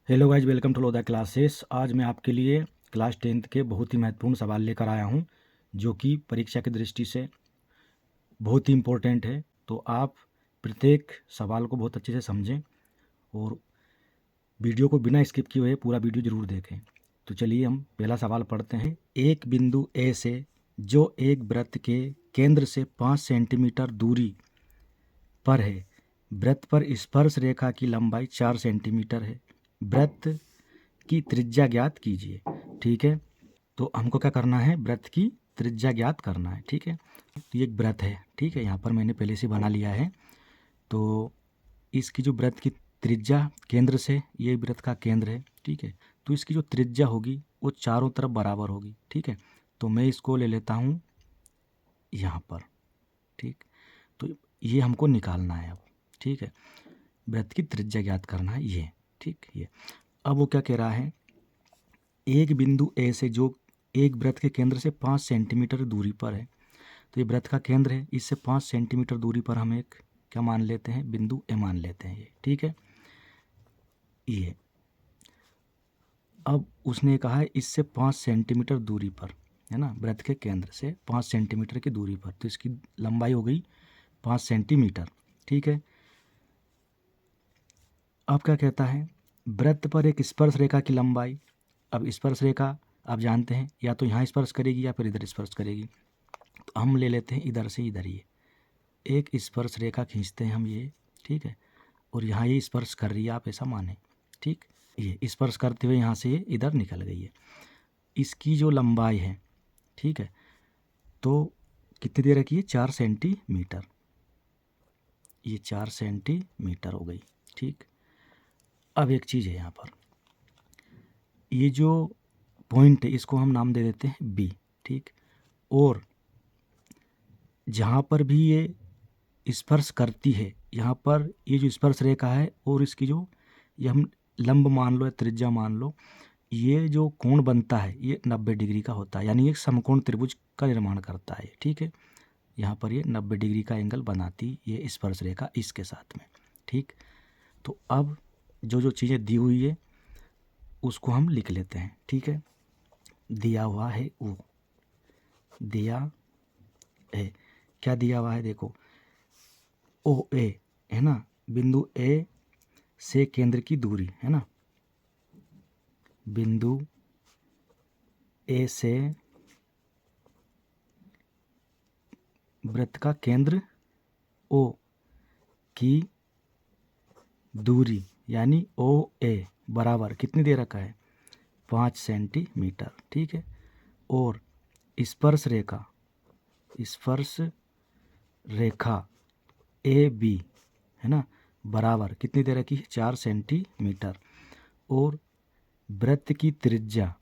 Hello guys, welcome to Lodha classes. आज मैं आपके लिए क्लास 10th के बहुत ही महत्वपूर्ण सवाल लेकर आया हूं, जो कि परीक्षा की दृष्टि से बहुत ही इम्पोर्टेंट है। तो आप प्रत्येक सवाल को बहुत अच्छे से समझें और वीडियो को बिना स्किप किए हुए पूरा वीडियो ज़रूर देखें। तो चलिए हम पहला सवाल पढ़ते हैं। एक बिंदु ए से जो एक वृत्त के केंद्र से 5 सेंटीमीटर दूरी पर है, वृत्त पर स्पर्श रेखा की लंबाई 4 सेंटीमीटर है। वृत्त की त्रिज्या ज्ञात कीजिए। ठीक है, तो हमको क्या करना है, वृत्त की त्रिज्या ज्ञात करना है। ठीक है, तो ये एक वृत्त है। ठीक है, यहाँ पर मैंने पहले से बना लिया है। तो इसकी जो वृत्त की त्रिज्या केंद्र से, ये वृत्त का केंद्र है। ठीक है, तो इसकी जो त्रिज्या होगी वो चारों तरफ बराबर होगी। ठीक है, तो मैं इसको ले लेता हूँ यहाँ पर। ठीक, तो ये हमको निकालना है अब। ठीक है, वृत्त की त्रिज्या ज्ञात करना है ये। ठीक, ये अब वो क्या कह रहा है, एक बिंदु ए से जो एक वृत्त के केंद्र से 5 सेंटीमीटर दूरी पर है। तो ये वृत्त का केंद्र है, इससे 5 सेंटीमीटर दूरी पर हम एक क्या मान लेते हैं, बिंदु ए मान लेते हैं ये। ठीक है, ये अब उसने कहा है इससे 5 सेंटीमीटर दूरी पर, है ना, वृत्त के केंद्र से 5 सेंटीमीटर की दूरी पर, तो इसकी लंबाई हो गई 5 सेंटीमीटर। ठीक है, अब क्या कहता है, वृत्त पर एक स्पर्श रेखा की लंबाई। अब स्पर्श रेखा आप जानते हैं, या तो यहाँ स्पर्श करेगी या फिर इधर स्पर्श करेगी। तो हम ले लेते हैं इधर से इधर, ये एक स्पर्श रेखा खींचते हैं हम ये। ठीक है, और यहाँ ये स्पर्श कर रही है, आप ऐसा माने। ठीक, ये स्पर्श करते हुए यहाँ से ये इधर निकल गई है। इसकी जो लंबाई है, ठीक है, तो कितनी दे रखी है, 4 सेंटीमीटर। ये 4 सेंटीमीटर हो गई। ठीक, अब एक चीज़ है यहाँ पर, ये जो पॉइंट है इसको हम नाम दे देते हैं बी। ठीक, और जहाँ पर भी ये स्पर्श करती है, यहाँ पर ये जो स्पर्श रेखा है और इसकी जो, ये हम लंब मान लो या त्रिज्या मान लो, ये जो कोण बनता है ये 90 डिग्री का होता है, यानी एक समकोण त्रिभुज का निर्माण करता है। ठीक है, यहाँ पर ये 90 डिग्री का एंगल बनाती ये स्पर्श रेखा इसके साथ में। ठीक, तो अब जो जो चीज़ें दी हुई है उसको हम लिख लेते हैं। ठीक है, दिया हुआ है वो, दिया है, क्या दिया हुआ है देखो, ओ ए, है ना, बिंदु ए से केंद्र की दूरी, है ना, बिंदु ए से वृत्त का केंद्र ओ की दूरी, यानी ओ ए बराबर कितनी दे रखा है, 5 सेंटीमीटर। ठीक है, और स्पर्श रेखा, स्पर्श रेखा ए बी, है ना, बराबर कितनी दे रखी है, 4 सेंटीमीटर। और वृत्त की त्रिज्या,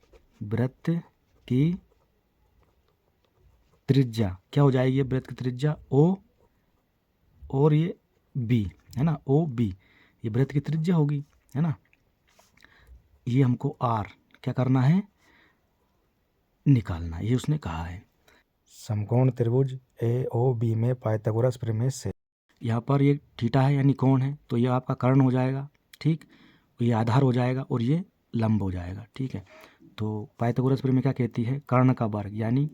वृत्त की त्रिज्या क्या हो जाएगी, वृत्त की त्रिज्या ओ और ये बी, है ना, ओ बी, ये वृत्त की त्रिज्या होगी, है ना। ये हमको आर क्या करना है, निकालना, ये उसने कहा है। समकोण त्रिभुज ए ओ बी में पाइथागोरस प्रमेय से, यहाँ पर ये थीटा है यानी कोण है, तो ये आपका कर्ण हो जाएगा। ठीक, ये आधार हो जाएगा और ये लंब हो जाएगा। ठीक है, तो पाइथागोरस प्रमेय क्या कहती है, कर्ण का वर्ग, यानी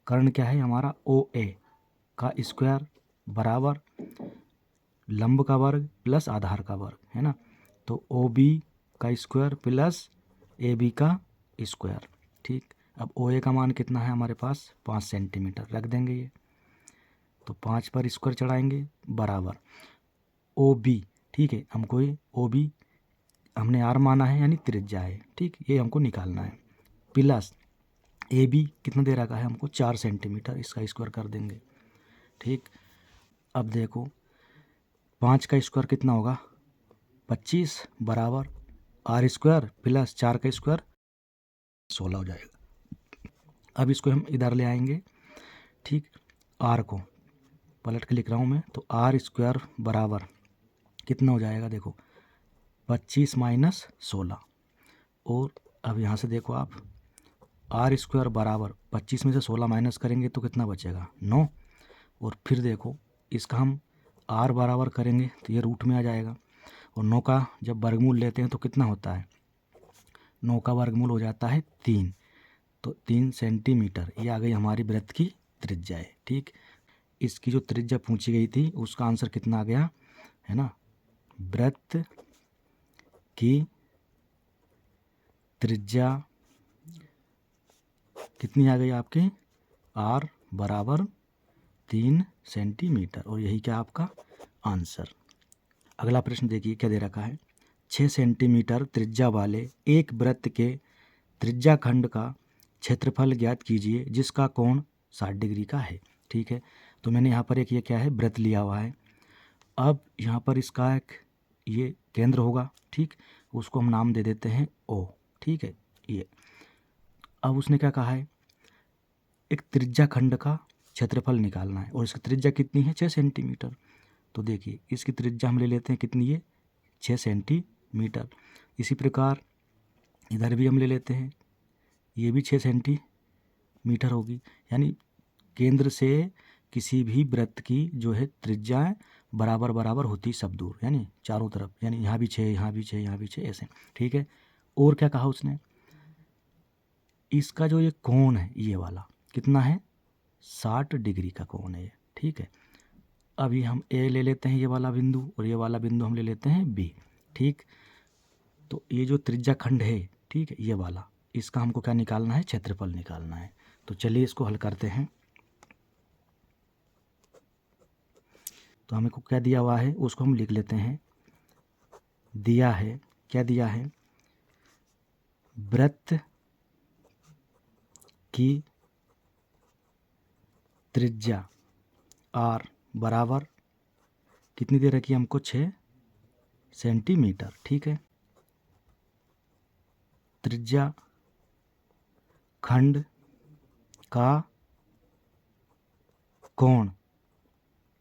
कर्ण क्या है हमारा, ओ ए का स्क्वायर बराबर लंब का वर्ग प्लस आधार का वर्ग, है ना। तो ओ बी का स्क्वायर प्लस ए बी का स्क्वायर। ठीक, अब ओ ए का मान कितना है हमारे पास, 5 सेंटीमीटर रख देंगे ये, तो 5 पर स्क्वायर चढ़ाएंगे बराबर ओ बी। ठीक है, हमको ये ओ बी हमने आर माना है यानी त्रिज्या है। ठीक, ये हमको निकालना है, प्लस ए बी कितना दे रखा है हमको, 4 सेंटीमीटर, इसका स्क्वायर कर देंगे। ठीक, अब देखो 5 का स्क्वायर कितना होगा, 25 बराबर आर स्क्वायर प्लस 4 का स्क्वायर 16 हो जाएगा। अब इसको हम इधर ले आएंगे। ठीक, आर को पलट के लिख रहा हूँ मैं, तो आर स्क्वायर बराबर कितना हो जाएगा, देखो 25 माइनस 16। और अब यहाँ से देखो आप, आर स्क्वायर बराबर 25 में से 16 माइनस करेंगे तो कितना बचेगा, 9। और फिर देखो इसका हम आर बराबर करेंगे तो ये रूट में आ जाएगा, और 9 का जब वर्गमूल लेते हैं तो कितना होता है, 9 का वर्गमूल हो जाता है 3, तो 3 सेंटीमीटर ये आ गई हमारी वृत्त की त्रिज्या है। ठीक, इसकी जो त्रिज्या पूछी गई थी उसका आंसर कितना आ गया है ना, वृत्त की त्रिज्या कितनी आ गई आपकी, r बराबर 3 सेंटीमीटर, और यही क्या आपका आंसर। अगला प्रश्न देखिए क्या दे रखा है, 6 सेंटीमीटर त्रिज्या वाले एक वृत्त के त्रिज्या खंड का क्षेत्रफल ज्ञात कीजिए जिसका कोण 60 डिग्री का है। ठीक है, तो मैंने यहाँ पर एक ये क्या है वृत्त लिया हुआ है। अब यहाँ पर इसका एक ये केंद्र होगा, ठीक, उसको हम नाम दे देते हैं O। ठीक है, ये अब उसने क्या कहा है, एक त्रिज्या खंड का क्षेत्रफल निकालना है और इसकी त्रिज्या कितनी है 6 सेंटीमीटर। तो देखिए इसकी त्रिज्या हम ले लेते हैं कितनी है 6 सेंटीमीटर। इसी प्रकार इधर भी हम ले लेते हैं, ये भी 6 सेंटीमीटर होगी। यानी केंद्र से किसी भी वृत्त की जो है त्रिज्याएं बराबर बराबर होती सब दूर, यानी चारों तरफ, यानी यहाँ भी 6, यहाँ भी 6, यहाँ भी 6, ऐसे। ठीक है, और क्या कहा उसने, इसका जो ये कोण है ये वाला कितना है 60 डिग्री का कोण है। ठीक है, अभी हम ए ले लेते हैं ये वाला बिंदु, और ये वाला बिंदु हम ले लेते हैं बी। ठीक, तो ये जो त्रिज्या खंड है, ठीक है, ये वाला, इसका हमको क्या निकालना है, क्षेत्रफल निकालना है। तो चलिए इसको हल करते हैं। तो हमें को क्या दिया हुआ है उसको हम लिख लेते हैं। दिया है, क्या दिया है, वृत्त की त्रिज्या r बराबर कितनी दे रखी है हमको 6 सेंटीमीटर। ठीक है, त्रिज्या खंड का कोण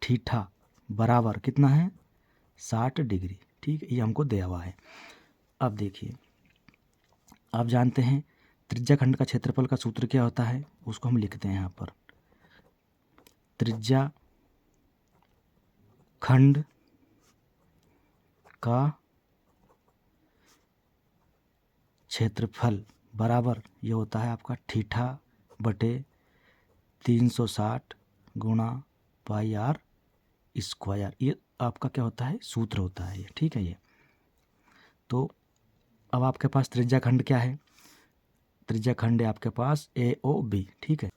थीटा बराबर कितना है 60 डिग्री। ठीक है, ये हमको दिया हुआ है। अब देखिए, आप जानते हैं त्रिज्या खंड का क्षेत्रफल का सूत्र क्या होता है, उसको हम लिखते हैं यहाँ पर, त्रिज्या खंड का क्षेत्रफल बराबर ये होता है आपका थीटा बटे 360 गुणा पाई आर स्क्वायर। ये आपका क्या होता है सूत्र होता है ये। ठीक है, ये तो अब आपके पास त्रिज्या खंड क्या है, त्रिज्या खंड है आपके पास AOB। ठीक है,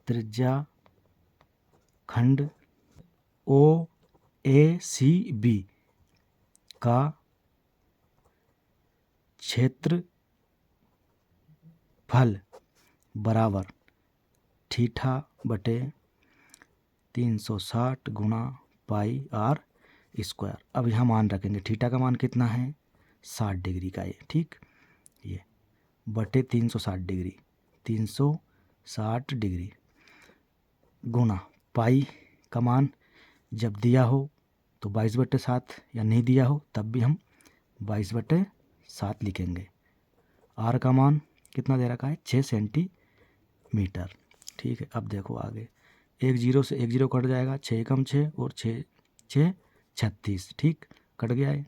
त्रिज्या खंड OACB का क्षेत्रफल बराबर थीटा बटे 360 गुणा पाई आर स्क्वायर। अब यहाँ मान रखेंगे, थीटा का मान कितना है 60 डिग्री का ये। ठीक, ये बटे 360 डिग्री, 360 डिग्री गुणा पाई का मान जब दिया हो तो 22/7, या नहीं दिया हो तब भी हम 22/7 लिखेंगे। आर का मान कितना दे रखा है 6 सेंटीमीटर। ठीक है, अब देखो आगे, एक जीरो से एक जीरो कट जाएगा, 6 कम 6 और 6 6 36। ठीक, कट गया है।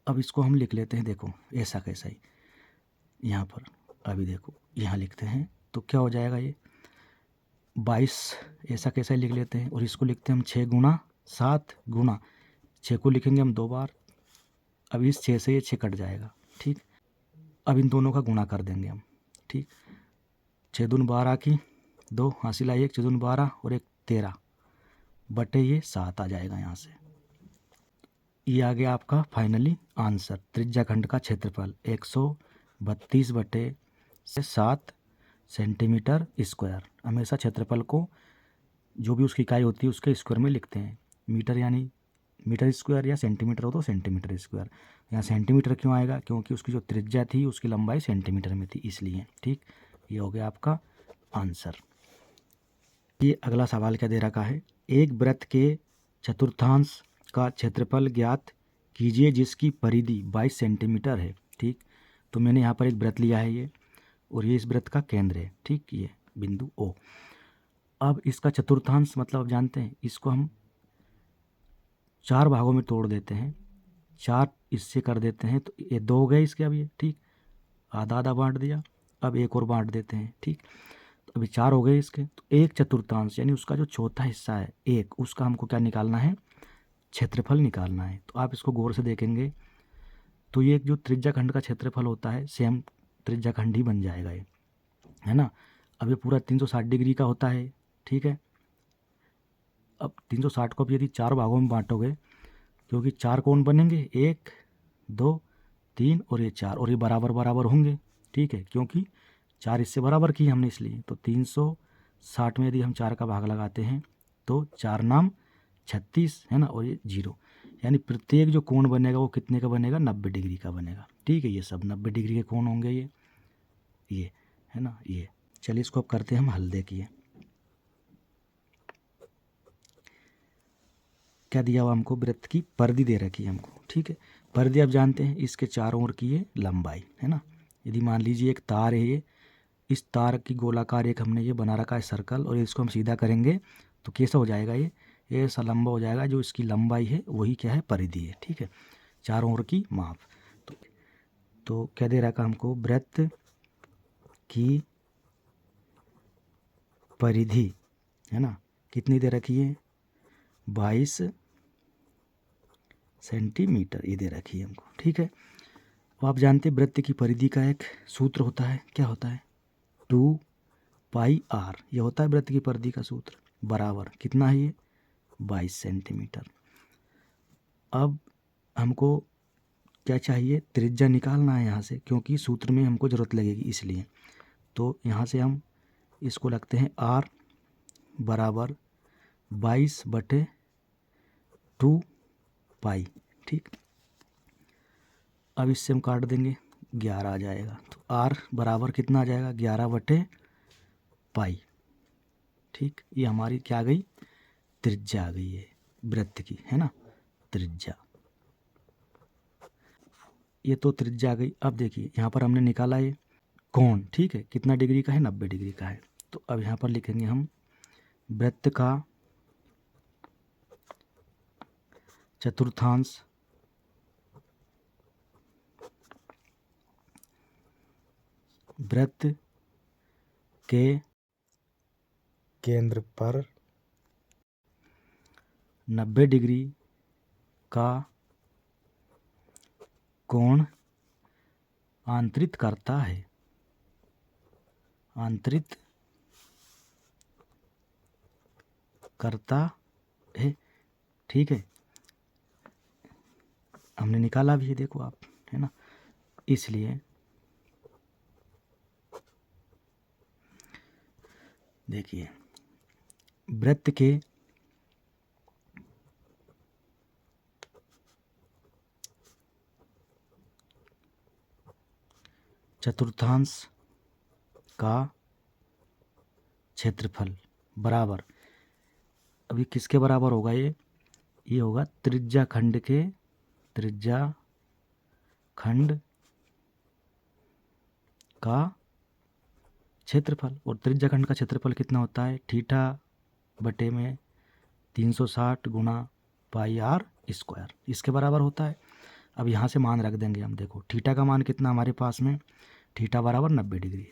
अब इसको हम लिख लेते हैं, देखो ऐसा कैसा ही यहाँ पर, अभी देखो यहाँ लिखते हैं तो क्या हो जाएगा, ये 22 ऐसा कैसा ही लिख लेते हैं, और इसको लिखते हैं हम 6 गुणा 7 गुणा 6 को लिखेंगे हम 2 बार। अब इस 6 से ये 6 कट जाएगा। ठीक, अब इन दोनों का गुणा कर देंगे हम। ठीक, 6 दून 12 की 2 हासिल आई 1, 6 दून 12 और 1 13 बटे ये 7 आ जाएगा यहाँ से। ये आ गया आपका फाइनली आंसर, त्रिज्या खंड का क्षेत्रफल 132/7 सेंटीमीटर स्क्वायर। हमेशा क्षेत्रफल को जो भी उसकी इकाई होती है उसके स्क्वायर में लिखते हैं, मीटर यानी मीटर स्क्वायर, या सेंटीमीटर हो तो सेंटीमीटर स्क्वायर। यहाँ सेंटीमीटर क्यों आएगा, क्योंकि उसकी जो त्रिज्या थी उसकी लंबाई सेंटीमीटर में थी इसलिए। ठीक, ये हो गया आपका आंसर। ये अगला सवाल क्या दे रखा है, एक वृत्त के चतुर्थांश का क्षेत्रफल ज्ञात कीजिए जिसकी परिधि 22 सेंटीमीटर है। ठीक, तो मैंने यहाँ पर एक वृत्त लिया है ये, और ये इस वृत्त का केंद्र है। ठीक, ये बिंदु O। अब इसका चतुर्थांश मतलब आप जानते हैं, इसको हम 4 भागों में तोड़ देते हैं, 4 इससे कर देते हैं, तो ये 2 हो गए इसके। अब ये ठीक आधा आधा बांट दिया, अब एक और बांट देते हैं। ठीक, तो अभी 4 हो गए इसके, तो 1/4 यानी उसका जो चौथा हिस्सा है एक, उसका हमको क्या निकालना है, क्षेत्रफल निकालना है। तो आप इसको गौर से देखेंगे तो ये जो त्रिज्याखंड का क्षेत्रफल होता है सेम त्रिज्याखंड ही बन जाएगा ये, है ना। अब ये पूरा 360 डिग्री का होता है। ठीक है, अब 360 को अब यदि 4 भागों में बांटोगे, क्योंकि 4 कोण बनेंगे, 1 2 3 और ये 4, और ये बराबर बराबर होंगे। ठीक है, क्योंकि 4 इससे बराबर किए हमने इसलिए। तो 360 में यदि हम 4 का भाग लगाते हैं तो 4 नाम 36, है ना, और ये 0, यानी प्रत्येक जो कोण बनेगा वो कितने का बनेगा, 90 डिग्री का बनेगा। ठीक है, ये सब 90 डिग्री के कोण होंगे ये है ना ये। चलिए इसको अब करते हैं हम हल। देखिए क्या दिया हुआ हमको, वृत्त की परिधि दे रखी है हमको। ठीक है, परिधि आप जानते हैं इसके चारों ओर की ये लंबाई, है ना। यदि मान लीजिए एक तार है ये, इस तार की गोलाकार एक हमने ये बना रखा है सर्कल, और इसको हम सीधा करेंगे तो कैसा हो जाएगा, ये ऐसा लंबा हो जाएगा। जो इसकी लंबाई है वही क्या है, परिधि है। ठीक है, चारों ओर की माप। तो क्या दे रखा हमको, वृत्त की परिधि, है ना, कितनी दे रखी है, 22 सेंटीमीटर ये दे रखी है हमको। ठीक है, अब आप जानते हैं वृत्त की परिधि का एक सूत्र होता है, क्या होता है, 2πr, ये होता है वृत्त की परिधि का सूत्र, बराबर कितना है ये, 22 सेंटीमीटर। अब हमको क्या चाहिए, त्रिज्या निकालना है यहाँ से, क्योंकि सूत्र में हमको ज़रूरत लगेगी इसलिए। तो यहाँ से हम इसको लगते हैं r बराबर 22/2π। ठीक, अब इससे हम काट देंगे, 11 आ जाएगा। तो r बराबर कितना आ जाएगा, 11/π। ठीक, ये हमारी क्या आ गई, त्रिज्या आ गई है वृत्त की, है ना, त्रिज्या। ये तो त्रिज्या आ गई। अब देखिए यहाँ पर हमने निकाला ये कोण, ठीक है, कितना डिग्री का है, 90 डिग्री का है। तो अब यहाँ पर लिखेंगे हम वृत्त का चतुर्थांश वृत्त के केंद्र पर 90 डिग्री का कोण आंतरित करता है, आंतरित करता है। ठीक है, हमने निकाला भी है, देखो आप, है ना। इसलिए देखिए वृत्त के चतुर्थांश का क्षेत्रफल बराबर, अभी किसके बराबर होगा, ये होगा त्रिज्याखंड के, त्रिज्याखंड का क्षेत्रफल। और त्रिज्याखंड का क्षेत्रफल कितना होता है, थीटा बटे में 360 गुना पाई आर स्क्वायर, इसके बराबर होता है। अब यहाँ से मान रख देंगे हम, देखो थीटा का मान कितना हमारे पास में, थीटा बराबर 90 डिग्री,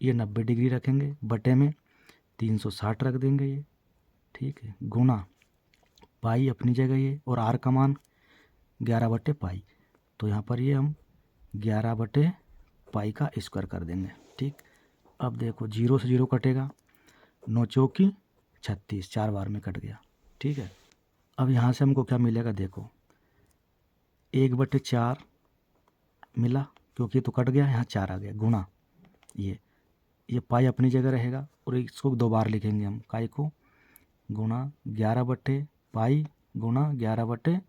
ये 90 डिग्री रखेंगे, बटे में 360 रख देंगे ये। ठीक है, गुना पाई अपनी जगह ये, और आर का मान 11/π, तो यहाँ पर ये हम 11/π का स्क्वायर कर देंगे। ठीक, अब देखो 0 से 0 कटेगा, 9 चौकी 36, 4 बार में कट गया। ठीक है, अब यहाँ से हमको क्या मिलेगा, देखो 1/4 मिला, क्योंकि तो कट गया, यहाँ 4 आ गया, गुना ये पाई अपनी जगह रहेगा, और इसको 2 बार लिखेंगे हम, पाई को गुना 11/π गुना 11/π।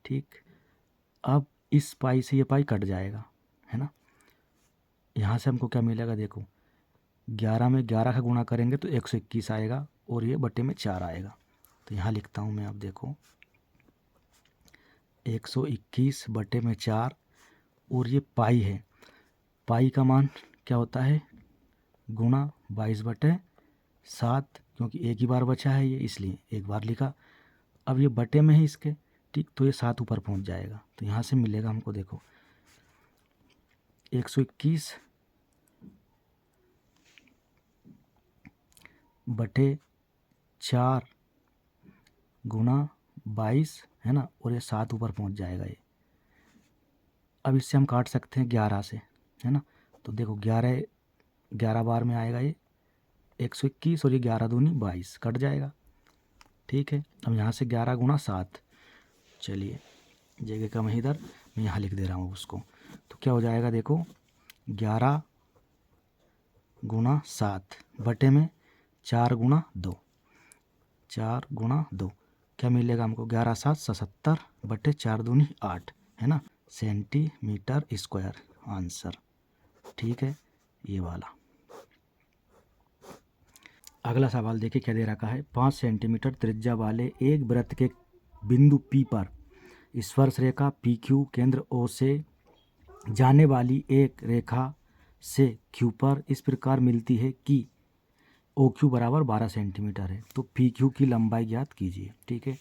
ठीक, अब इस पाई से ये पाई कट जाएगा, है ना। यहाँ से हमको क्या मिलेगा, देखो 11 में 11 का गुणा करेंगे तो 121 आएगा, और ये बटे में 4 आएगा। तो यहाँ लिखता हूँ मैं, अब देखो 121 बटे में 4, और ये पाई है, पाई का मान क्या होता है, गुणा 22/7, क्योंकि एक ही बार बचा है ये, इसलिए एक बार लिखा, अब ये बटे में है इसके, ठीक, तो ये 7 ऊपर पहुंच जाएगा। तो यहाँ से मिलेगा हमको, देखो 121 बटे 4 गुणा 22 है ना, और ये 7 ऊपर पहुंच जाएगा ये। अब इससे हम काट सकते हैं 11 से, है ना। तो देखो 11 बार में आएगा ये 121, और ये 11 दूनी 22 कट जाएगा, ठीक है। अब यहाँ से 11 गुणा 7, चलिए जगह कम है इधर, मैं यहाँ लिख दे रहा हूँ उसको। तो क्या हो जाएगा, देखो 11 गुणा 7 बटे में 4 गुणा 2, 4 गुणा 2 क्या मिलेगा हमको, 11 7 77 बटे 4 दूनी 8, है ना, सेंटीमीटर स्क्वायर आंसर, ठीक है, ये वाला। अगला सवाल देखिए क्या दे रखा है। 5 सेंटीमीटर त्रिज्या वाले एक वृत्त के बिंदु P पर स्पर्श रेखा PQ केंद्र O से जाने वाली एक रेखा से Q पर इस प्रकार मिलती है कि OQ बराबर 12 सेंटीमीटर है, तो PQ की लंबाई ज्ञात कीजिए, ठीक है।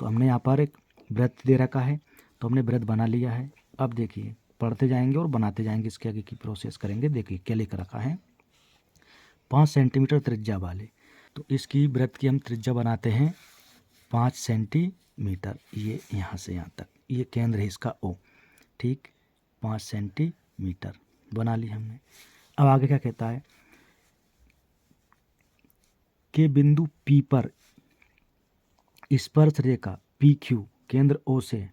तो हमने यहाँ पर एक वृत्त दे रखा है, तो हमने वृत्त बना लिया है। अब देखिए पढ़ते जाएंगे और बनाते जाएंगे, इसके आगे की प्रोसेस करेंगे। देखिए क्या लिख रखा है, 5 सेंटीमीटर त्रिज्या वाले, तो इसकी वृत्त की हम त्रिज्या बनाते हैं 5 सेंटीमीटर, ये यहाँ से यहाँ तक, ये केंद्र है इसका O, ठीक, 5 सेंटीमीटर बना ली हमने। अब आगे क्या कहता है कि बिंदु P पर स्पर्श रेखा PQ केंद्र O से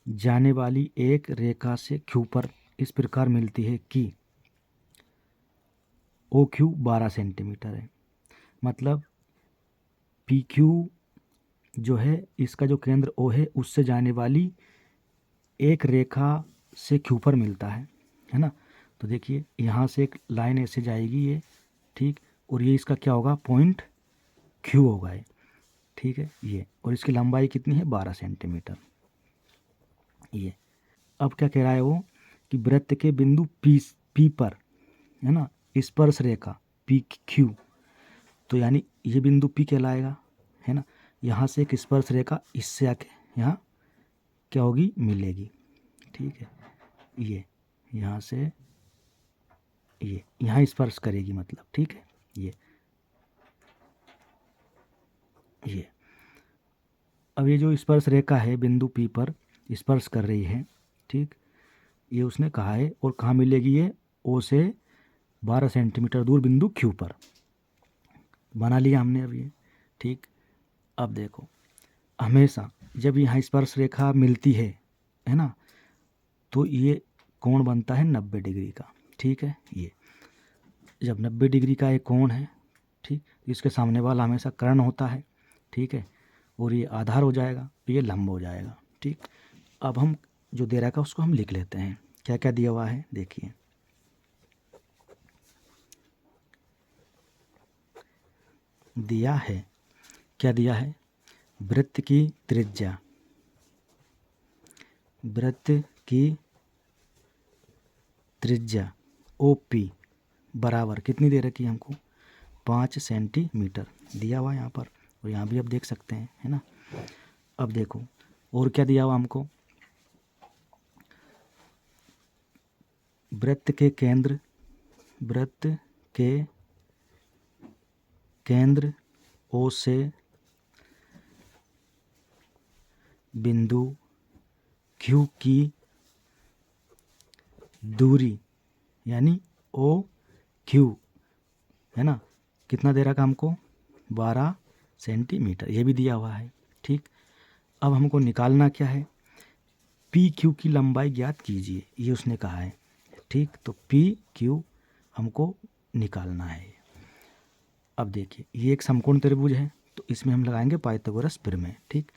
जाने वाली एक रेखा से Q पर इस प्रकार मिलती है कि OQ 12 सेंटीमीटर है। मतलब PQ जो है इसका जो केंद्र O है उससे जाने वाली एक रेखा से Q पर मिलता है ना। तो देखिए यहाँ से एक लाइन ऐसे जाएगी ये, ठीक, और ये इसका क्या होगा, पॉइंट Q होगा ये, ठीक है, ये, और इसकी लंबाई कितनी है, 12 सेंटीमीटर ये। अब क्या कह रहा है वो कि वृत्त के बिंदु P पर, है ना, स्पर्श रेखा PQ, तो यानी ये बिंदु P कहलाएगा, है ना। यहाँ से एक स्पर्श रेखा इससे आके यहाँ क्या होगी, मिलेगी, ठीक है, ये यहाँ से ये यहाँ स्पर्श करेगी, मतलब, ठीक है, ये। अब ये जो स्पर्श रेखा है बिंदु P पर स्पर्श कर रही है, ठीक, ये उसने कहा है, और कहाँ मिलेगी ये, O से 12 सेंटीमीटर दूर बिंदु Q पर। बना लिया हमने अब ये, ठीक। अब देखो हमेशा जब यहाँ स्पर्श रेखा मिलती है ना, तो ये कोण बनता है 90 डिग्री का, ठीक है। ये जब 90 डिग्री का एक कोण है, ठीक, इसके सामने वाला हमेशा कर्ण होता है, ठीक है, और ये आधार हो जाएगा, ये लंब हो जाएगा, ठीक। अब हम जो दे रखा है उसको हम लिख लेते हैं, क्या क्या दिया हुआ है देखिए। दिया है, क्या दिया है, वृत्त की त्रिज्या, वृत्त की त्रिज्या OP बराबर कितनी दे रखी है हमको, 5 सेंटीमीटर दिया हुआ है यहाँ पर, और यहाँ भी आप देख सकते हैं, है ना। अब देखो और क्या दिया हुआ हमको, वृत्त के केंद्र O से बिंदु Q की दूरी यानी OQ, है ना, कितना दे रखा हमको, 12 सेंटीमीटर, ये भी दिया हुआ है, ठीक। अब हमको निकालना क्या है, PQ की लंबाई ज्ञात कीजिए, ये उसने कहा है, ठीक। तो PQ हमको निकालना है। अब देखिए ये एक समकोण त्रिभुज है, तो इसमें हम लगाएंगे पाइथागोरस प्रमेय, ठीक।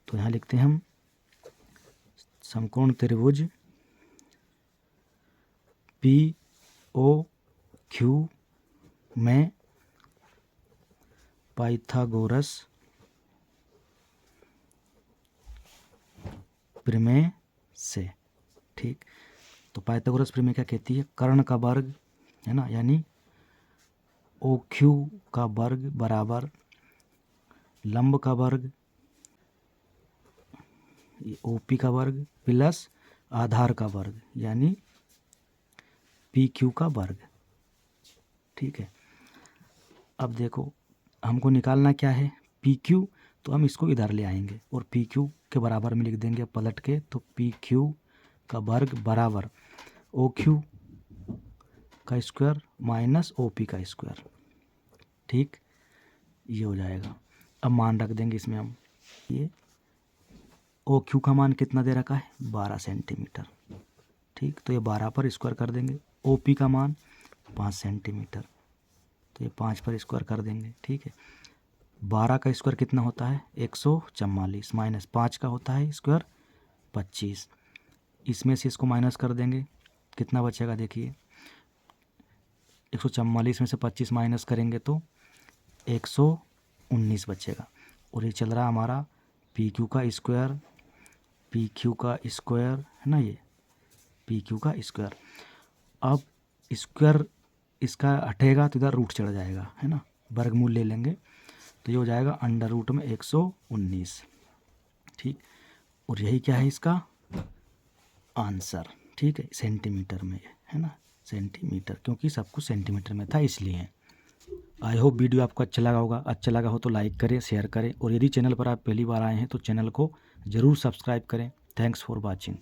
तो यहाँ लिखते हैं हम समकोण त्रिभुज POQ में पाइथागोरस प्रमेय से, ठीक। तो पाइथागोरस प्रमेय क्या कहती है, कर्ण का वर्ग, है ना, यानी OQ का वर्ग बराबर लंब का वर्ग, ये OP का वर्ग प्लस आधार का वर्ग यानी PQ का वर्ग। ठीक है, अब देखो हमको निकालना क्या है, PQ, तो हम इसको इधर ले आएंगे और PQ के बराबर में लिख देंगे पलट के, तो PQ का वर्ग बराबर OQ का स्क्वायर माइनस OP का स्क्वायर। ठीक, ये हो जाएगा। अब मान रख देंगे इसमें हम, ये OQ का मान कितना दे रखा है, 12 सेंटीमीटर। ठीक, तो ये 12 पर स्क्वायर कर देंगे। OP का मान 5 सेंटीमीटर, तो ये 5 पर स्क्वायर कर देंगे। ठीक है, 12 का स्क्वायर कितना होता है, 144 माइनस 5 का होता है स्क्वायर 25। इसमें से इसको माइनस कर देंगे, कितना बचेगा देखिए, 144 में से 25 माइनस करेंगे तो 119 बचेगा। और ये चल रहा हमारा PQ का स्क्वायर, PQ का स्क्वायर है ना, ये PQ का स्क्वायर। अब स्क्वायर इसका हटेगा तो इधर रूट चढ़ जाएगा, है ना, वर्गमूल ले लेंगे तो ये हो जाएगा अंडर रूट में 119। ठीक, और यही क्या है इसका आंसर। ठीक है, सेंटीमीटर में है ना, सेंटीमीटर, क्योंकि सब कुछ सेंटीमीटर में था इसलिए। आई होप वीडियो आपको अच्छा लगा होगा। अच्छा लगा हो तो लाइक करें, शेयर करें, और यदि चैनल पर आप पहली बार आए हैं तो चैनल को ज़रूर सब्सक्राइब करें। Thanks for watching.